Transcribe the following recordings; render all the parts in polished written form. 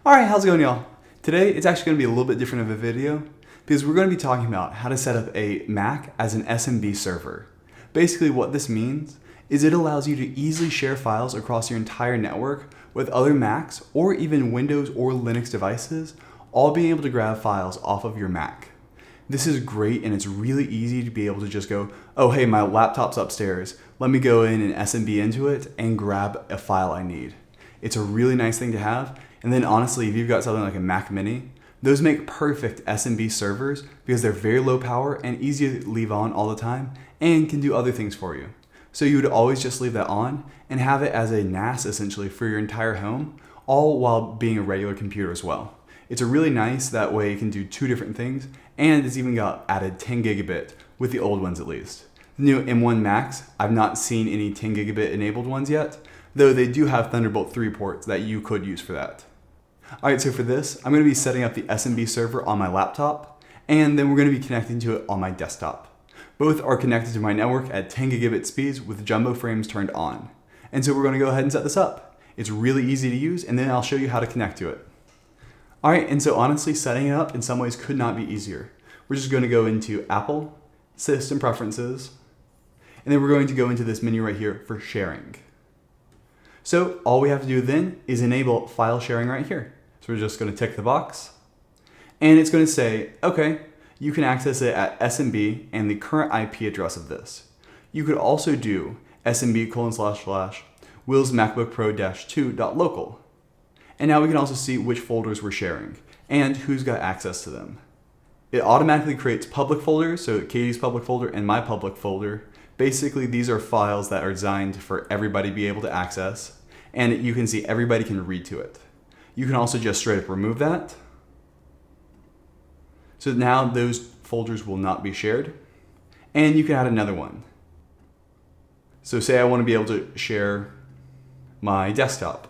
Alright, how's it going, y'all? Today it's actually going to be a little bit different of a video because we're going to be talking about how to set up a Mac as an SMB server. Basically what this means is it allows you to easily share files across your entire network with other Macs or even Windows or Linux devices, all being able to grab files off of your Mac. This is great and it's really easy to be able to just go, oh hey, my laptop's upstairs, let me go in and SMB into it and grab a file I need. It's a really nice thing to have. And then honestly, if you've got something like a Mac Mini, those make perfect SMB servers because they're very low power and easy to leave on all the time and can do other things for you. So you would always just leave that on and have it as a NAS essentially for your entire home, all while being a regular computer as well. It's a really nice, that way it can do two different things, and it's even got added 10 gigabit with the old ones at least. The new M1 Max, I've not seen any 10 gigabit enabled ones yet, though they do have Thunderbolt 3 ports that you could use for that. Alright, so for this, I'm going to be setting up the SMB server on my laptop, and then we're going to be connecting to it on my desktop. Both are connected to my network at 10 gigabit speeds with jumbo frames turned on. And so we're going to go ahead and set this up. It's really easy to use, and then I'll show you how to connect to it. Alright, and so honestly, setting it up in some ways could not be easier. We're just going to go into Apple, System Preferences, and then we're going to go into this menu right here for sharing. So all we have to do then is enable file sharing right here. So we're just going to tick the box, and it's going to say, okay, you can access it at SMB and the current IP address of this. You could also do SMB:// Will's MacBook Pro -2.local. And now we can also see which folders we're sharing and who's got access to them. It automatically creates public folders, so Katie's public folder and my public folder. Basically, these are files that are designed for everybody to be able to access, and you can see everybody can read to it. You can also just straight up remove that. So now those folders will not be shared, and you can add another one. So say I want to be able to share my desktop.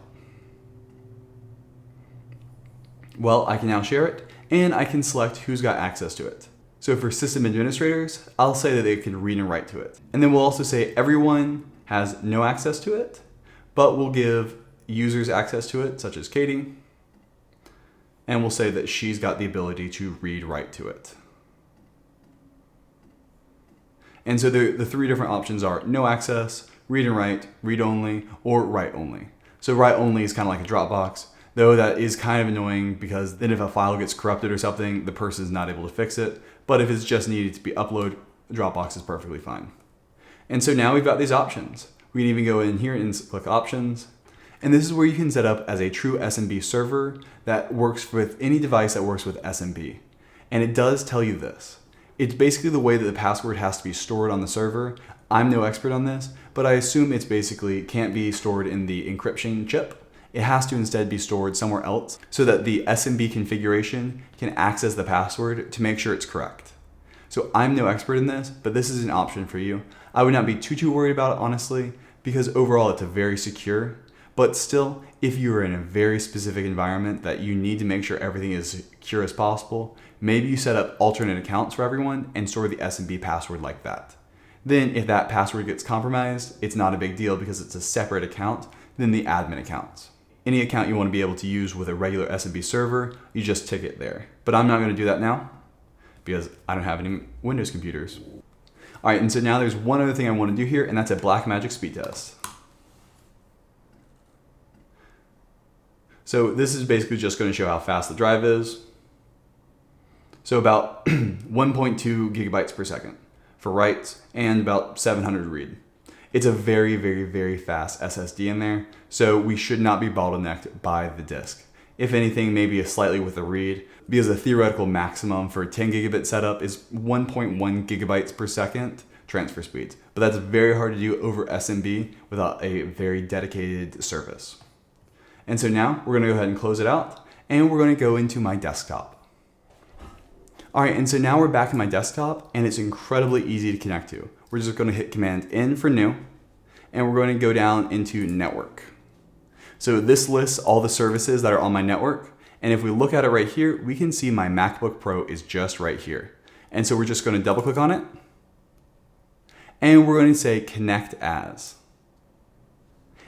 Well, I can now share it, and I can select who's got access to it. So for system administrators, I'll say that they can read and write to it. And then we'll also say everyone has no access to it, but we'll give users access to it, such as Katie, and we'll say that she's got the ability to read-write to it. And so the three different options are no access, read and write, read only, or write only. So write only is kind of like a Dropbox, though that is kind of annoying because then if a file gets corrupted or something, the person is not able to fix it. But if it's just needed to be uploaded, Dropbox is perfectly fine. And so now we've got these options. We can even go in here and click options. And this is where you can set up as a true SMB server that works with any device that works with SMB. And it does tell you this. It's basically the way that the password has to be stored on the server. I'm no expert on this, but I assume it's basically can't be stored in the encryption chip. It has to instead be stored somewhere else so that the SMB configuration can access the password to make sure it's correct. So I'm no expert in this, but this is an option for you. I would not be too worried about it, honestly, because overall it's a very secure. But still, if you are in a very specific environment that you need to make sure everything is as secure as possible, maybe you set up alternate accounts for everyone and store the SMB password like that. Then if that password gets compromised, it's not a big deal because it's a separate account than the admin accounts. Any account you want to be able to use with a regular SMB server, you just tick it there. But I'm not going to do that now because I don't have any Windows computers. All right, and so now there's one other thing I want to do here, and that's a Blackmagic speed test. So this is basically just going to show how fast the drive is. So about 1.2 gigabytes per second for writes and about 700 read. It's a very fast SSD in there, so we should not be bottlenecked by the disk. If anything, maybe slightly with the read, because the theoretical maximum for a 10 gigabit setup is 1.1 gigabytes per second transfer speeds. But that's very hard to do over SMB without a very dedicated service. And so now we're gonna go ahead and close it out, and we're gonna go into my desktop. All right, and so now we're back in my desktop, and it's incredibly easy to connect to. We're just going to hit Command N for new, and we're going to go down into network. So this lists all the services that are on my network, and if we look at it right here, we can see my MacBook Pro is just right here. And so we're just going to double click on it, and we're going to say Connect As.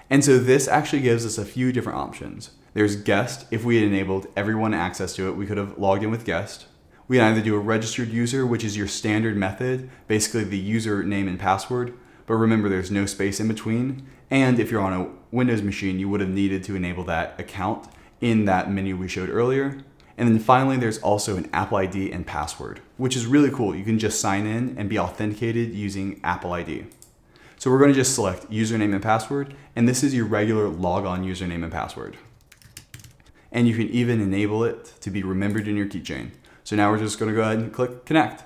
And so this actually gives us a few different options. There's guest. If we had enabled everyone access to it, we could have logged in with guest. We can either do a registered user, which is your standard method, basically the username and password, but remember there's no space in between. And if you're on a Windows machine, you would have needed to enable that account in that menu we showed earlier. And then finally, there's also an Apple ID and password, which is really cool. You can just sign in and be authenticated using Apple ID. So we're going to just select username and password, and this is your regular logon username and password. And you can even enable it to be remembered in your keychain. So now we're just going to go ahead and click connect.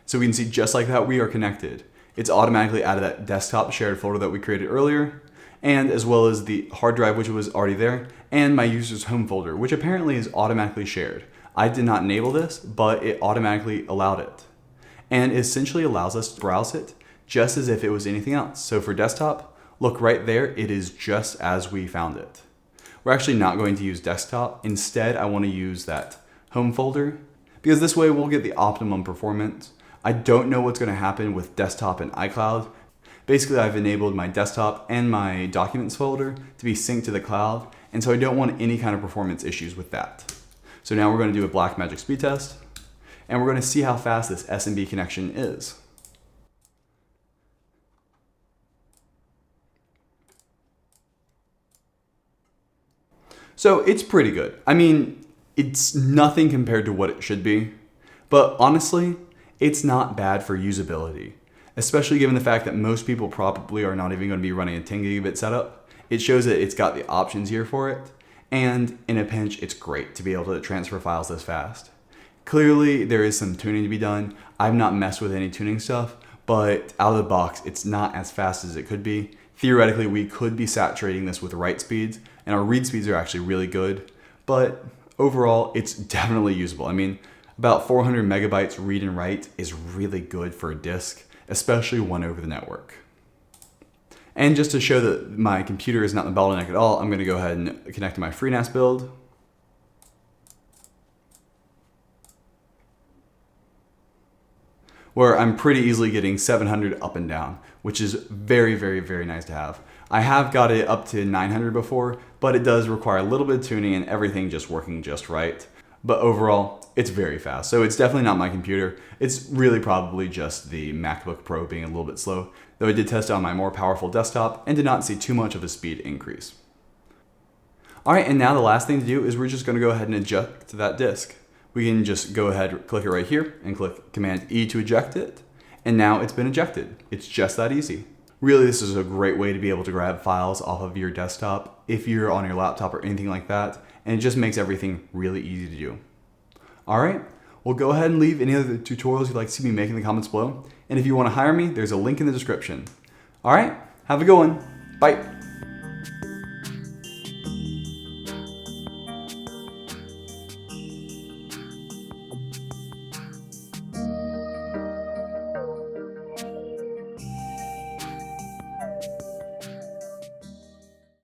So we can see just like that, we are connected. It's automatically out of that desktop shared folder that we created earlier, and as well as the hard drive, which was already there, and my user's home folder, which apparently is automatically shared. I did not enable this, but it automatically allowed it. And it essentially allows us to browse it just as if it was anything else. So for desktop, look right there, it is just as we found it. We're actually not going to use desktop. Instead, I want to use that home folder because this way we'll get the optimum performance. I don't know what's going to happen with desktop and iCloud. Basically, I've enabled my desktop and my documents folder to be synced to the cloud, and so I don't want any kind of performance issues with that. So now we're going to do a Blackmagic speed test, and we're going to see how fast this SMB connection is. So it's pretty good. I mean, it's nothing compared to what it should be, but honestly, it's not bad for usability, especially given the fact that most people probably are not even going to be running a 10 gigabit setup. It shows that it's got the options here for it, and in a pinch, it's great to be able to transfer files this fast. Clearly, there is some tuning to be done. I've not messed with any tuning stuff, but out of the box, it's not as fast as it could be. Theoretically, we could be saturating this with write speeds, and our read speeds are actually really good, but overall, it's definitely usable. I mean, about 400 megabytes read and write is really good for a disk, especially one over the network. And just to show that my computer is not the bottleneck at all, I'm going to go ahead and connect to my FreeNAS build. Where I'm pretty easily getting 700 up and down, which is very, very, very nice to have. I have got it up to 900 before, but it does require a little bit of tuning and everything just working just right. But overall, it's very fast. So it's definitely not my computer. It's really probably just the MacBook Pro being a little bit slow, though I did test it on my more powerful desktop and did not see too much of a speed increase. All right, and now the last thing to do is we're just gonna go ahead and eject that disk. We can just go ahead, click it right here and click Command E to eject it. And now it's been ejected. It's just that easy. Really, this is a great way to be able to grab files off of your desktop if you're on your laptop or anything like that. And it just makes everything really easy to do. All right, well, go ahead and leave any other tutorials you'd like to see me make in the comments below. And if you want to hire me, there's a link in the description. All right, have a good one. Bye.